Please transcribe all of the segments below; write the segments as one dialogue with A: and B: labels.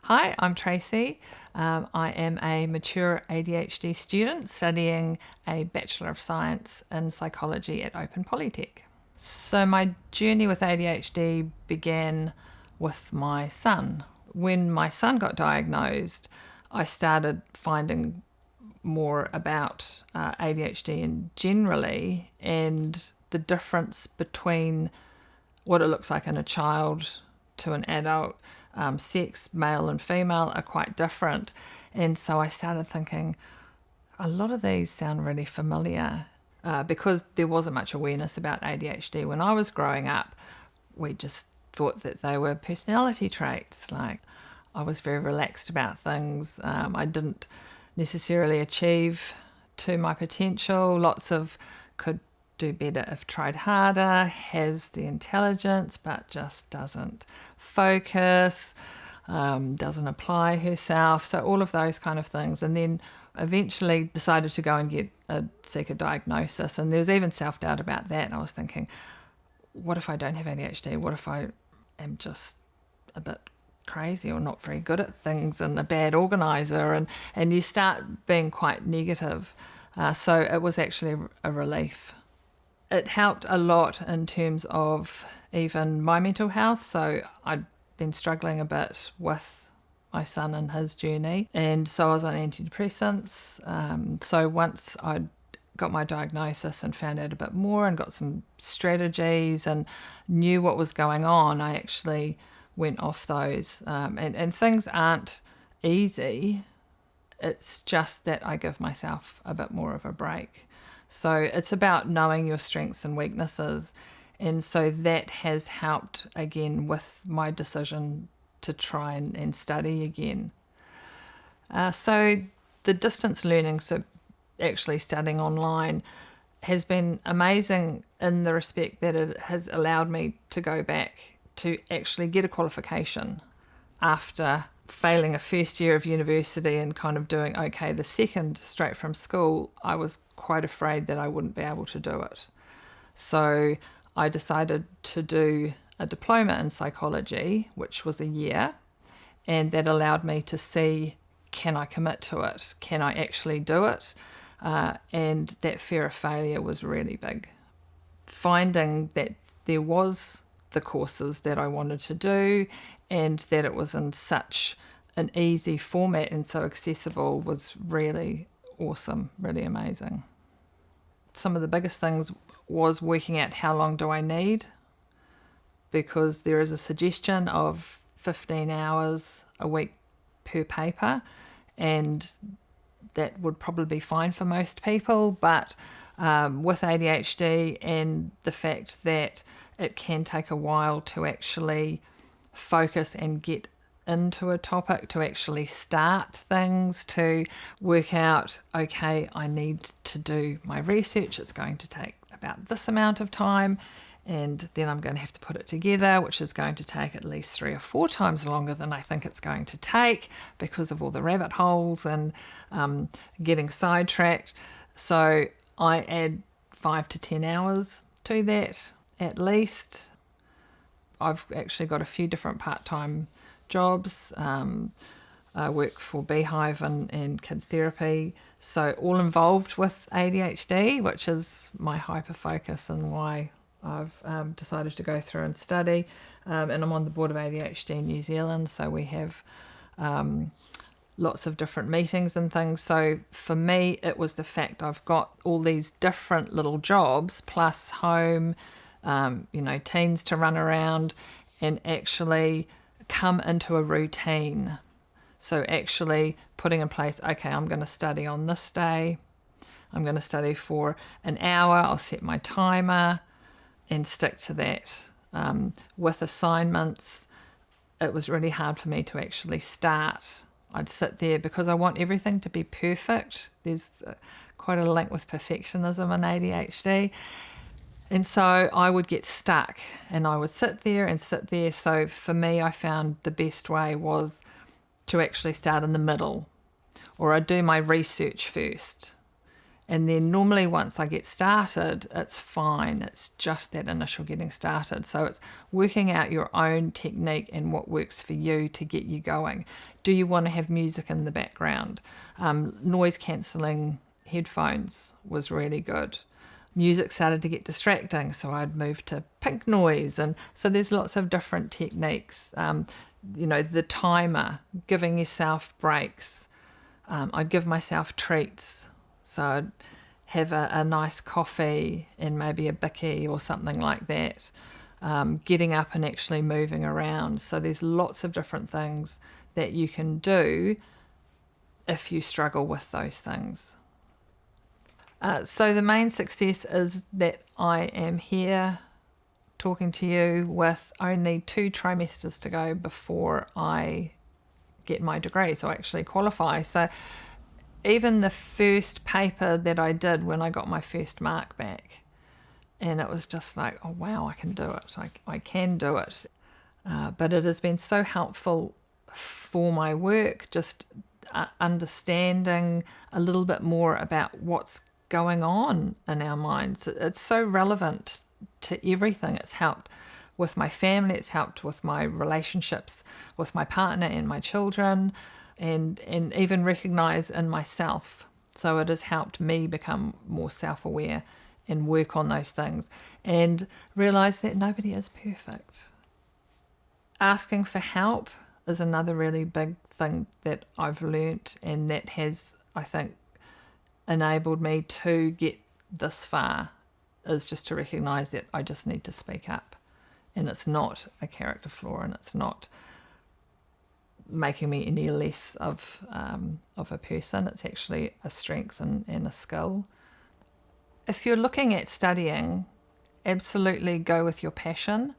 A: Hi, I'm Tracey. I am a mature ADHD student studying a Bachelor of Science in Psychology at Open Polytechnic. So, my journey with ADHD began with my son. When my son got diagnosed, I started finding more about ADHD and generally, and the difference between what it looks like in a child to an adult. Sex, male and female, are quite different. And so I started thinking, a lot of these sound really familiar because there wasn't much awareness about ADHD. When I was growing up, we just thought that they were personality traits. Like, I was very relaxed about things. I didn't necessarily achieve to my potential. Lots of could do better if tried harder, has the intelligence but just doesn't focus, doesn't apply herself. So all of those kind of things. And then eventually decided to go and seek a diagnosis. And there was even self-doubt about that. And I was thinking, what if I don't have ADHD? What if I am just a bit crazy or not very good at things and a bad organizer? And you start being quite negative. So it was actually a relief. It helped a lot in terms of even my mental health. So I'd been struggling a bit with my son and his journey. And so I was on antidepressants. So once I'd got my diagnosis and found out a bit more and got some strategies and knew what was going on, I actually went off those. And things aren't easy. It's just that I give myself a bit more of a break. So it's about knowing your strengths and weaknesses. And so that has helped again with my decision to try and study again. So the distance learning, so actually studying online, has been amazing in the respect that it has allowed me to go back to actually get a qualification after failing a first year of university and kind of doing okay the second straight from school. I was quite afraid that I wouldn't be able to do it. So I decided to do a diploma in psychology, which was a year, and that allowed me to see, can I commit to it? Can I actually do it? And that fear of failure was really big. Finding that there was the courses that I wanted to do and that it was in such an easy format and so accessible was really awesome, really amazing. Some of the biggest things was working out how long do I need, because there is a suggestion of 15 hours a week per paper, and that would probably be fine for most people, but with ADHD and the fact that it can take a while to actually focus and get into a topic, to actually start things, to work out, okay, I need to do my research, it's going to take about this amount of time, and then I'm going to have to put it together, which is going to take at least 3 or 4 times longer than I think it's going to take because of all the rabbit holes and getting sidetracked. So I add 5 to 10 hours to that at least. I've actually got a few different part-time jobs. I work for Beehive and Kids Therapy, so all involved with ADHD, which is my hyper focus and why I've decided to go through and study. And I'm on the board of ADHD New Zealand, so we have lots of different meetings and things. So for me, it was the fact I've got all these different little jobs plus home, teens to run around and actually come into a routine. So actually putting in place, okay, I'm going to study on this day. I'm going to study for an hour. I'll set my timer and stick to that. With assignments, it was really hard for me to actually start. I'd sit there because I want everything to be perfect. There's quite a link with perfectionism and ADHD. And so I would get stuck and I would sit there. So for me, I found the best way was to actually start in the middle, or I'd do my research first. And then normally once I get started, it's fine. It's just that initial getting started. So it's working out your own technique and what works for you to get you going. Do you want to have music in the background? Noise cancelling headphones was really good. Music started to get distracting, so I'd move to pink noise. And so there's lots of different techniques. The timer, giving yourself breaks. I'd give myself treats. So I'd have a nice coffee and maybe a bicky or something like that. Getting up and actually moving around. So there's lots of different things that you can do if you struggle with those things. So the main success is that I am here talking to you with only 2 trimesters to go before I get my degree, so I actually qualify. So even the first paper that I did when I got my first mark back, and it was just like, oh wow, I can do it. I can do it. But it has been so helpful for my work, just understanding a little bit more about what's going on in our minds. It's so relevant to everything. It's helped with my family, it's helped with my relationships with my partner and my children, and even recognize in myself. So it has helped me become more self-aware and work on those things and realize that nobody is perfect. Asking for help is another really big thing that I've learnt, and that has, I think, enabled me to get this far, is just to recognize that I just need to speak up, and it's not a character flaw, and it's not making me any less of a person. It's actually a strength and a skill. If you're looking at studying, absolutely go with your passion.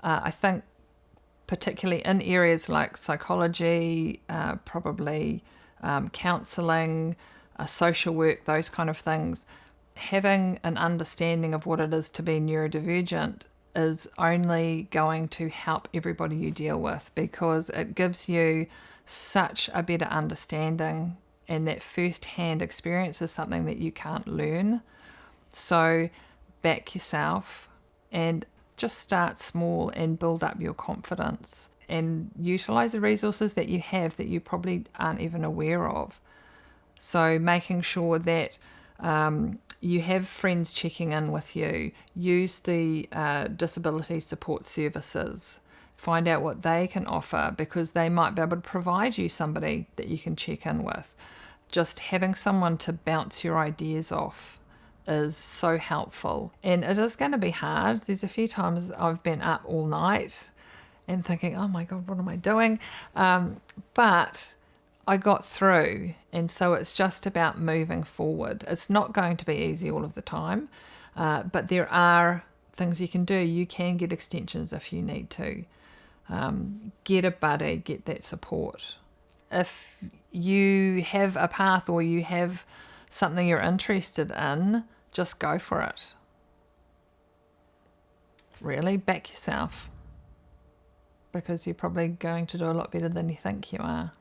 A: I think particularly in areas like psychology, probably counselling, social work, those kind of things, having an understanding of what it is to be neurodivergent is only going to help everybody you deal with, because it gives you such a better understanding, and that first-hand experience is something that you can't learn. So back yourself and just start small and build up your confidence, and utilize the resources that you have that you probably aren't even aware of. So making sure that you have friends checking in with you. Use the disability support services. Find out what they can offer, because they might be able to provide you somebody that you can check in with. Just having someone to bounce your ideas off is so helpful. And it is going to be hard. There's a few times I've been up all night and thinking, oh my God, what am I doing? But I got through, and so it's just about moving forward. It's not going to be easy all of the time, but there are things you can do. You can get extensions if you need to. Get a buddy, get that support. If you have a path or you have something you're interested in, just go for it. Really, back yourself, because you're probably going to do a lot better than you think you are.